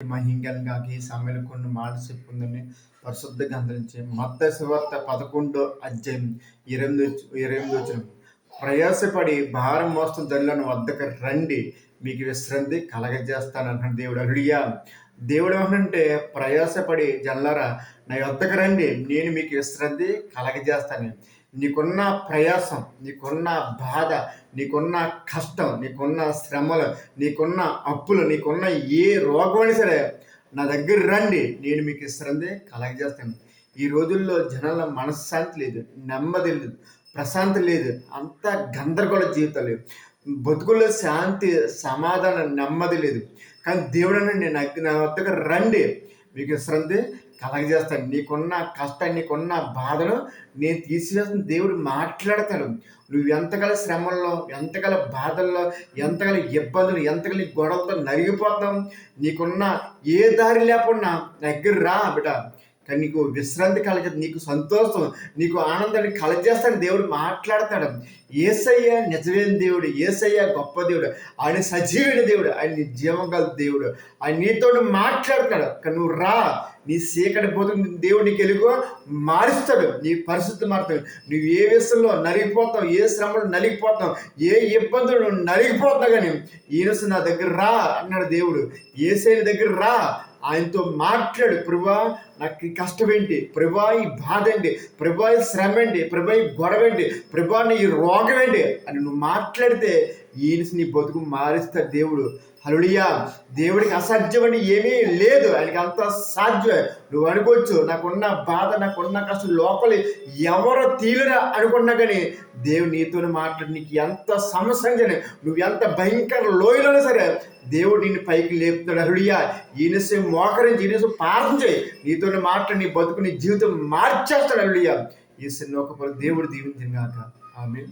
మహింగంగాకి సామెతలు కొన్ని మాటలు చెప్పుకుందని పరిశుద్ధ గ్రంథం నుంచి మత్తయి సువార్త 11 అధ్యాయం 28 వచనం. ప్రయాసపడి భారం మోస్తున్న జనులను వద్దకు రండి, మీకు విశ్రాంతి కలగజేస్తాను అన్నాడు దేవుడు. హల్లెలూయా. దేవుడు ఏమంటే, ప్రయాసపడి జనులారా నా వద్దకు రండి, నేను మీకు విశ్రాంతి కలగజేస్తాను. నీకున్న ప్రయాసం, నీకున్న బాధ, నీకున్న కష్టం, నీకున్న శ్రమలు, నీకున్న అప్పులు, నీకున్న ఏ రోగం అయినా సరే నా దగ్గర రండి, నేను మీకు విశ్రాంతి కలగజేస్తాను. ఈ రోజుల్లో జనాల మనశ్శాంతి లేదు, నెమ్మది లేదు, ప్రశాంతి లేదు, అంతా గందరగోళ జీవితాలు, బతుకుల్లో శాంతి, సమాధానం, నెమ్మది లేదు. కానీ దేవుడు అనండి, నా వద్దకు రండి, మీకు విశ్రాంతి కలగజేస్తాను. నీకున్న కష్టాన్ని, నీకున్న బాధను నేను తీసివేస్తున్న దేవుడు మాట్లాడతాడు. నువ్వు ఎంతకాల శ్రమల్లో, ఎంతకాల బాధల్లో, ఎంతకాల ఇబ్బందులు, ఎంతకాల గొడవలతో నలిగిపోతావు. నీకున్న ఏ దారి లేకుండా దగ్గర రా బిడ్డ, కానీ నీకు విశ్రాంతి కలగదు, నీకు సంతోషం, నీకు ఆనందాన్ని కలగజేస్తాను దేవుడు మాట్లాడతాడు. యేసయ్య నిజమైన దేవుడు, యేసయ్య గొప్ప దేవుడు, ఆయన సజీవుడి దేవుడు, ఆయన జీవం గల దేవుడు, ఆయన నీతో మాట్లాడతాడు. కానీ నువ్వు రా, నీ చీకటి పోతుంది, దేవుడు నీకు ఎలుగు మారుస్తాడు, నీ పరిస్థితి మారుతాడు. నువ్వు ఏ విషయంలో నలిగిపోతావు, ఏ శ్రమలో నలిగిపోతావు, ఏ ఇబ్బందులు నువ్వు నలిగిపోతావు, కానీ ఈయన నా దగ్గర రా అన్నాడు దేవుడు. యేసయ్య దగ్గర రా, ఆయనతో మాట్లాడు. ప్రభువా నాకు ఈ కష్టం ఏంటి, ప్రభువా ఈ బాధ ఏంటి, ప్రభువా ఈ శ్రమ ఏంటి, ప్రభువా ఈ గొడవ ఏంటి, ప్రభువా ఈ రోగం ఏంటి అని నువ్వు మాట్లాడితే ఈయన నీ బతుకు మారుస్తాడు దేవుడు. హల్లెలూయా. దేవుడికి అసాధ్యమని ఏమీ లేదు, ఆయనకి అంత సాధ్యమే. నువ్వు అనుకోవచ్చు, నాకున్న బాధ, నాకున్న కష్టం లోపల ఎవరో తీరురా అనుకున్నా, కానీ దేవుడు నీతో మాట్లాడి నీకు ఎంత సమస్య, నువ్వు ఎంత భయంకర లోయలోనే సరే దేవుడు నిన్ను పైకి లేపుతాడు. హల్లెలూయా. ఈయనసే మోకరించి, ఈయనసే ప్రార్థన చేయి, నీతో మాట్లాడి నీ బతుకు, నీ జీవితం మార్చేస్తాడు. హల్లెలూయా. ఈ సిన్న ఒక దేవుడు దీవించిన గాక. ఆమేన్.